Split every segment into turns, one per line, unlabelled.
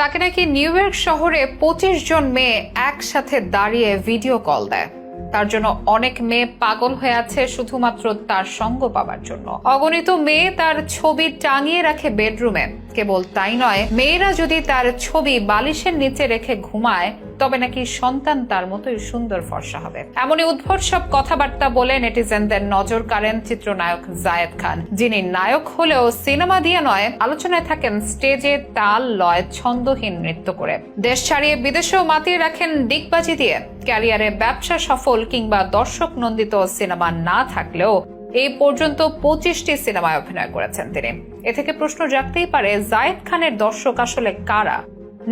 তাকে নাকি new York শহরে 25 জন মেয়ে একসাথে দাঁড়িয়ে ভিডিও কল দেয়। তার জন্য অনেক মেয়ে পাগল হয়ে আছে শুধুমাত্র তার সঙ্গ পাবার জন্য। অগণিত মেয়ে তার ছবি টাঙিয়ে রাখে বেডরুমে। কেবল তাই নয়, মেয়েরা যদি তার ছবি বালিশের নিচে রেখে ঘুমায় তবে নাকি সন্তান তার মতোই সুন্দর ফর্সা হবে। এমনই উদ্ভট সব কথাবার্তা বলে নেটিজেনদের নজর কাড়েন চিত্রনায়ক জায়েদ খান, যিনি নায়ক হলেও সিনেমা দিয়ে নয়, আলোচনায় থাকেন স্টেজে তাল লয় ছন্দহীন নৃত্য করে। দেশ ছাড়িয়ে বিদেশেও মাতিয়ে রাখেন ডিগবাজি দিয়ে। ক্যারিয়ারে ব্যবসা সফল কিংবা দর্শক নন্দিত সিনেমা না থাকলেও এই পর্যন্ত 25টি সিনেমায় অভিনয় করেছেন তিনি। এ থেকে প্রশ্ন জাগতেই পারে, জায়েদ খানের দর্শক আসলে কারা?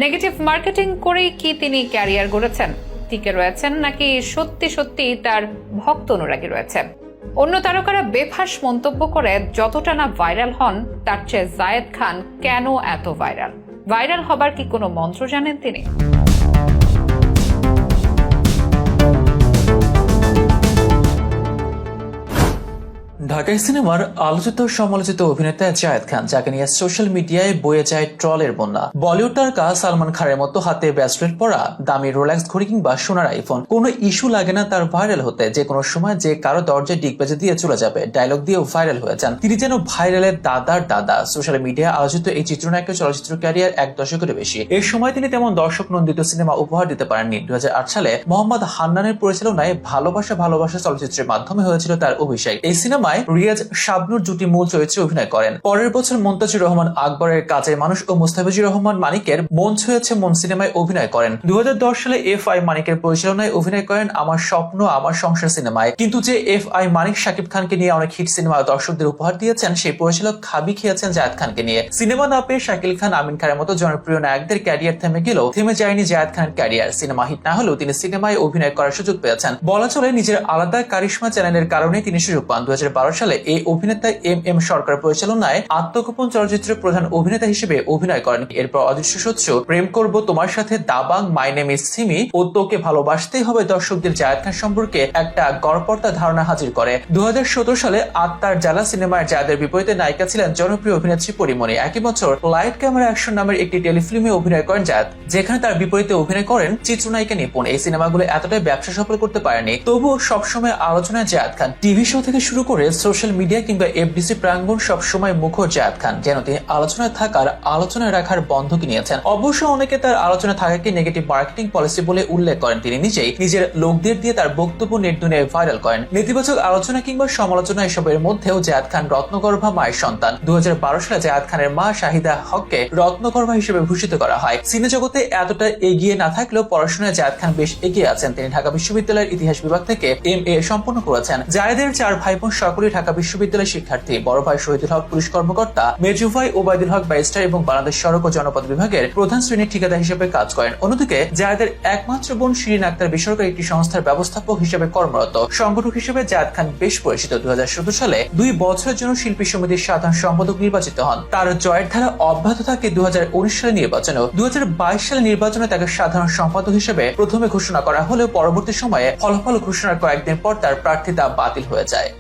নেগেটিভ মার্কেটিং করেই কি তিনি ক্যারিয়ার গড়েছেন, টিকে রয়েছেন, নাকি সত্যি সত্যি তার ভক্ত অনুরাগী রয়েছে? অন্য তারকারা বেফাঁস মন্তব্য করে যতটা না ভাইরাল হন, তার চেয়ে জায়েদ খান কেন এত ভাইরাল হবার কি কোনো মন্ত্র জানেন তিনি?
ঢাকাই সিনেমার আলোচিত সমালোচিত অভিনেতা জায়েদ খান, যাকে নিয়ে সোশ্যাল মিডিয়ায় বয়ে যায় ট্রলের বন্যা। বলিউড তারকা সালমান খানের মতো হাতে ব্রেসলেট পরা, দামি রোলেক্স ঘড়ি কিংবা সোনার আইফোন, কোনো ইস্যু লাগে না তার ভাইরাল হতে। যে কোনো সময় যে কারো দরজায় ডিগবাজি দিয়ে চলে যাবে, ডায়লগ দিয়েও ভাইরাল হয়ে যান তিনি। যেন ভাইরালের দাদার দাদা। সোশ্যাল মিডিয়ায় আলোচিত এই চিত্রনায়কের চলচ্চিত্র ক্যারিয়ার 1 দশকের বেশি। এর সময় তিনি তেমন দর্শক নন্দিত সিনেমা উপহার দিতে পারেননি। 2008 সালে মোহাম্মদ হান্নানের পরিচালনায় ভালোবাসা চলচ্চিত্রের মাধ্যমে হয়েছিল তার অভিষেক। এই সিনেমায় রিয়াজ শাবনূর জুটি মূল চরিত্রে অভিনয় করেন। পরের বছর মুনতাজুর রহমান আকবরের কাজের মানুষ ও মুস্তাফিজুর রহমান মানিকের মন ছুঁয়েছে মন সিনেমায় অভিনয় করেন। 2010 সালে এফ.আই. মানিকের পরিচালনায় অভিনয় করেন আমার স্বপ্ন আমার সংসার সিনেমায়। কিন্তু যে এফ.আই. মানিক শাকিব খানকে নিয়ে অনেক হিট সিনেমা দর্শকদের উপহার দিয়েছেন, সেই পরিচালক খাবি খেয়েছেন জায়েদ খানকে নিয়ে। সিনেমা না পেয়ে শাকিল খান, আমিন খানের মতো জনপ্রিয় নায়কদের ক্যারিয়ার থেমে গেলেও থেমে যায়নি জায়েদ খানের ক্যারিয়ার। সিনেমা হিট না হলেও তিনি সিনেমায় অভিনয় করার সুযোগ পেয়েছেন। বলা চলে নিজের আলাদা কারিশমা চ্যানেলের কারণে তিনি সুযোগ পান। 2012 সালে এই অভিনেতা এম সরকার পরিচালনায় আত্মগোপন চলচ্চিত্রের প্রধান অভিনেতা হিসেবে অভিনয় করেন। এরপর অদৃশ্য সূত্র, প্রেম করব তোমার সাথে, Dabangg, my name is Simi ও তোকে ভালোবাসতেই হবে দর্শকদের জায়েদ খান সম্পর্কে একটা গড়পড়তা ধারণা হাজির করে। 2017 সালে আত্মার জ্বালা সিনেমার জায়েদের বিপরীতে নায়িকা ছিলেন জনপ্রিয় অভিনেত্রী পরিমণি। একই বছর লাইট ক্যামেরা অ্যাকশন নামের একটি টেলিফিল্মে অভিনয় করেন জায়েদ, যেখানে তার বিপরীতে অভিনয় করেন চিত্রনায়িকা নিপুণ। এই সিনেমাগুলো এতটাই ব্যবসা সফল করতে পারেনি, তবুও সবসময় আলোচনায় জায়েদ খান। টিভি শো থেকে শুরু করে সোশ্যাল মিডিয়া কিংবা এফডিসি প্রাঙ্গণ সবসময় মুখর জায়েদ খান, যেন তিনি আলোচনায় থাকার, আলোচনায় রাখার বন্ধকি নিয়েছেন। অবশ্য অনেকে তার আলোচনা থাকাকে নেগেটিভ মার্কেটিং পলিসি বলে উল্লেখ করেন। তিনি নিজেই নিজের লোকদের দিয়ে তার বক্তব্য নেট দুনিয়ায় ভাইরাল করেন। নেতিবাচক আলোচনা কিংবা সমালোচনা এসবের মধ্যেও জায়েদ খান রত্নগর্ভা মায়ের সন্তান। 2012 সালে জায়েদ খানের মা শাহিদা হককে রত্নগর্ভা হিসেবে ভূষিত করা হয়। সিনে জগতে এতটা এগিয়ে না থাকলেও পড়াশোনায় জায়েদ খান বেশ এগিয়ে আছেন। তিনি ঢাকা বিশ্ববিদ্যালয়ের ইতিহাস বিভাগ থেকে MA সম্পন্ন করেছেন। জায়েদের 4 ভাই বোন সকলেই ঢাকা বিশ্ববিদ্যালয়ের শিক্ষার্থী। বড় ভাই শহীদুল হক পুলিশ কর্মকর্তা, মেজু ভাই ওবায়দুল হক ব্যারিস্টার এবং বাংলাদেশ সড়ক ও জনপদ বিভাগের প্রধান শ্রেণীর ঠিকাদার হিসেবে কাজ করেন। অন্যদিকে জায়েদের একমাত্র বোন শিরিন আক্তার বেসরকারি একটি সংস্থার ব্যবস্থাপক হিসেবে কর্মরত। সংগঠক হিসেবে জায়েদ খান বেশ পরিচিত। 2017 সালে 2 বছরের জন্য শিল্পী সমিতির সাধারণ সম্পাদক নির্বাচিত হন। তার জয়ের ধারা অব্যাহত থাকে 2019 সালে নির্বাচনেও। 2022 সালে নির্বাচনে তাকে সাধারণ সম্পাদক হিসেবে প্রথমে ঘোষণা করা হলেও পরবর্তী সময়ে ফলাফল ঘোষণার কয়েকদিন পর তার প্রার্থিতা বাতিল হয়ে যায়।